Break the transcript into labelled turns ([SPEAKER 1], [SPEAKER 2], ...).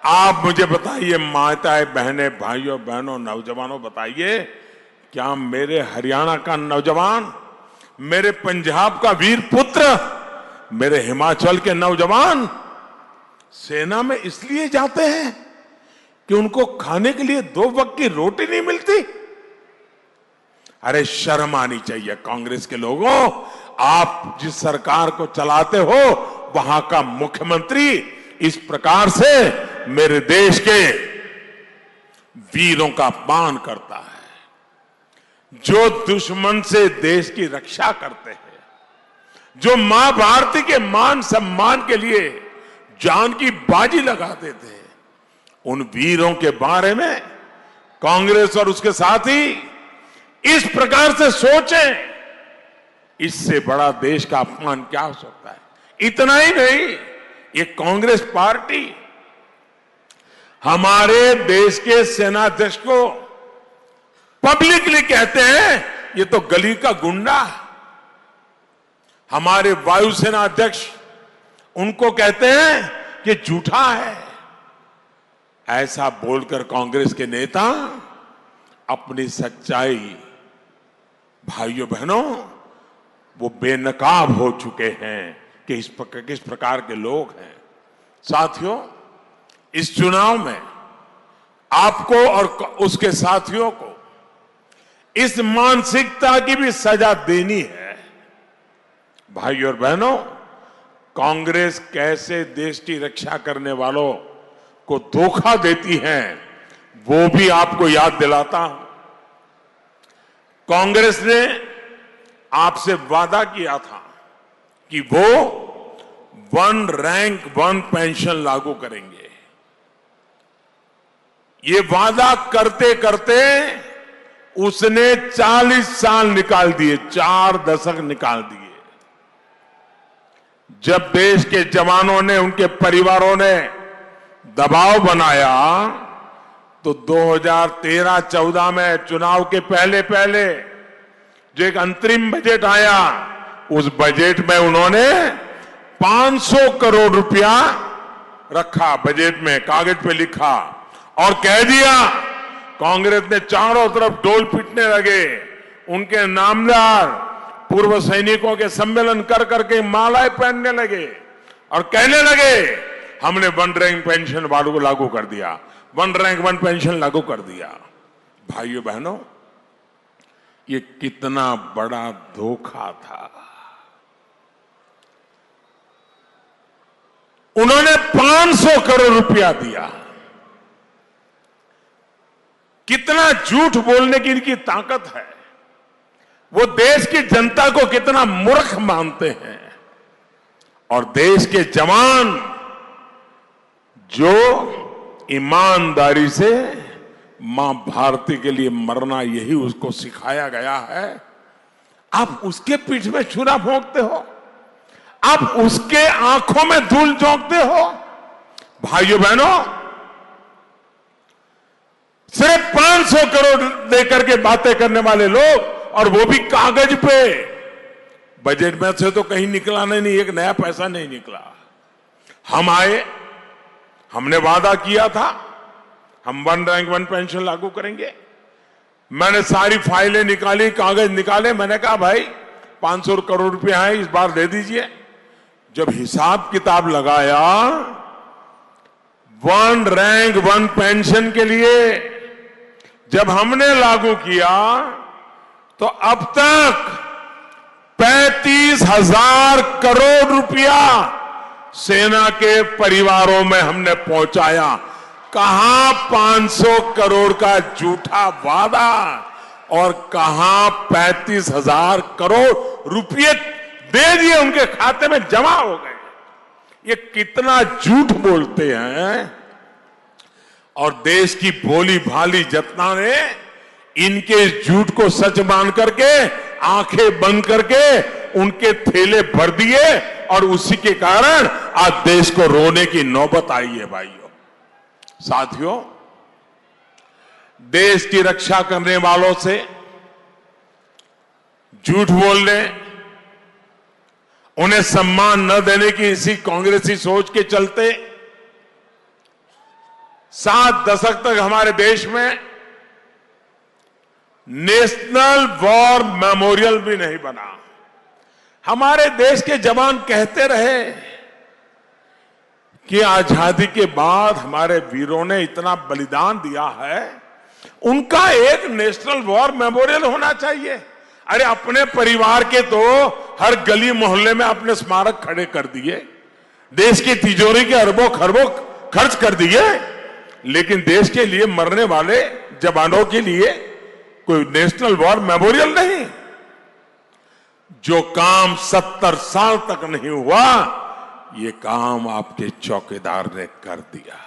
[SPEAKER 1] आप मुझे बताइए, माताएं, बहनें, भाइयों बहनों, नौजवानों, बताइए, क्या मेरे हरियाणा का नौजवान, मेरे पंजाब का वीर पुत्र, मेरे हिमाचल के नौजवान सेना में इसलिए जाते हैं कि उनको खाने के लिए 2 वक्त की रोटी नहीं मिलती? अरे शर्म आनी चाहिए कांग्रेस के लोगों। आप जिस सरकार को चलाते हो वहां का मुख्यमंत्री इस प्रकार से मेरे देश के वीरों का अपमान करता है, जो दुश्मन से देश की रक्षा करते हैं, जो मां भारती के मान सम्मान के लिए जान की बाजी लगाते थे, उन वीरों के बारे में कांग्रेस और उसके साथी इस प्रकार से सोचें, इससे बड़ा देश का अपमान क्या हो सकता है? इतना ही नहीं, ये कांग्रेस पार्टी हमारे देश के सेनाध्यक्ष को पब्लिकली कहते हैं ये तो गली का गुंडा। हमारे वायुसेना अध्यक्ष उनको कहते हैं कि झूठा है। ऐसा बोलकर कांग्रेस के नेता अपनी सच्चाई, भाइयों बहनों, वो बेनकाब हो चुके हैं कि किस प्रकार के लोग हैं। साथियों, इस चुनाव में आपको और उसके साथियों को इस मानसिकता की भी सजा देनी है। भाइयों और बहनों, कांग्रेस कैसे देश की रक्षा करने वालों को धोखा देती है वो भी आपको याद दिलाता हूं। कांग्रेस ने आपसे वादा किया था कि वो 1 रैंक 1 पेंशन लागू करेंगे। ये वादा करते करते उसने 40 साल निकाल दिए, 4 दशक निकाल दिए। जब देश के जवानों ने, उनके परिवारों ने दबाव बनाया तो 2013-14 में चुनाव के पहले पहले जो एक अंतरिम बजट आया, उस बजट में उन्होंने 500 करोड़ रुपया रखा, बजट में कागज पे लिखा और कह दिया। कांग्रेस ने चारों तरफ ढोल पीटने लगे, उनके नामदार पूर्व सैनिकों के सम्मेलन कर करके मालाएं पहनने लगे और कहने लगे हमने 1 रैंक पेंशन वालों को लागू कर दिया, 1 रैंक 1 पेंशन लागू कर दिया। भाइयों बहनों, ये कितना बड़ा धोखा था। उन्होंने 500 करोड़ रुपया दिया। कितना झूठ बोलने की इनकी ताकत है, वो देश की जनता को कितना मूर्ख मानते हैं। और देश के जवान जो ईमानदारी से मां भारती के लिए मरना, यही उसको सिखाया गया है, आप उसके पीठ में छुरा भोंकते हो, आप उसके आंखों में धूल झोंकते हो। भाइयों बहनों, सिर्फ 500 करोड़ देकर के बातें करने वाले लोग, और वो भी कागज पे, बजट में से तो कहीं निकला नहीं, एक नया पैसा नहीं निकला। हम आए, हमने वादा किया था हम 1 रैंक 1 पेंशन लागू करेंगे। मैंने सारी फाइलें निकाली, कागज निकाले, मैंने कहा भाई 500 करोड़ रुपया है, इस बार दे दीजिए। जब हिसाब किताब लगाया 1 रैंक 1 पेंशन के लिए जब हमने लागू किया तो अब तक 35,000 करोड़ रुपया सेना के परिवारों में हमने पहुंचाया। कहां 500 करोड़ का झूठा वादा और कहां 35,000 करोड़ रुपये दे दिए, उनके खाते में जमा हो गए। ये कितना झूठ बोलते हैं। और देश की भोली भाली जनता ने इनके झूठ को सच मान करके आंखें बंद करके उनके थैले भर दिए, और उसी के कारण आज देश को रोने की नौबत आई है। भाइयों साथियों, देश की रक्षा करने वालों से झूठ बोलने, उन्हें सम्मान न देने की इसी कांग्रेसी सोच के चलते 7 दशक तक हमारे देश में नेशनल वॉर मेमोरियल भी नहीं बना। हमारे देश के जवान कहते रहे कि आजादी के बाद हमारे वीरों ने इतना बलिदान दिया है, उनका एक नेशनल वॉर मेमोरियल होना चाहिए। अरे अपने परिवार के तो हर गली मोहल्ले में अपने स्मारक खड़े कर दिए, देश की तिजोरी के अरबों खरबों खर्च कर दिए, लेकिन देश के लिए मरने वाले जवानों के लिए कोई नेशनल वॉर मेमोरियल नहीं। जो काम 70 साल तक नहीं हुआ, ये काम आपके चौकीदार ने कर दिया।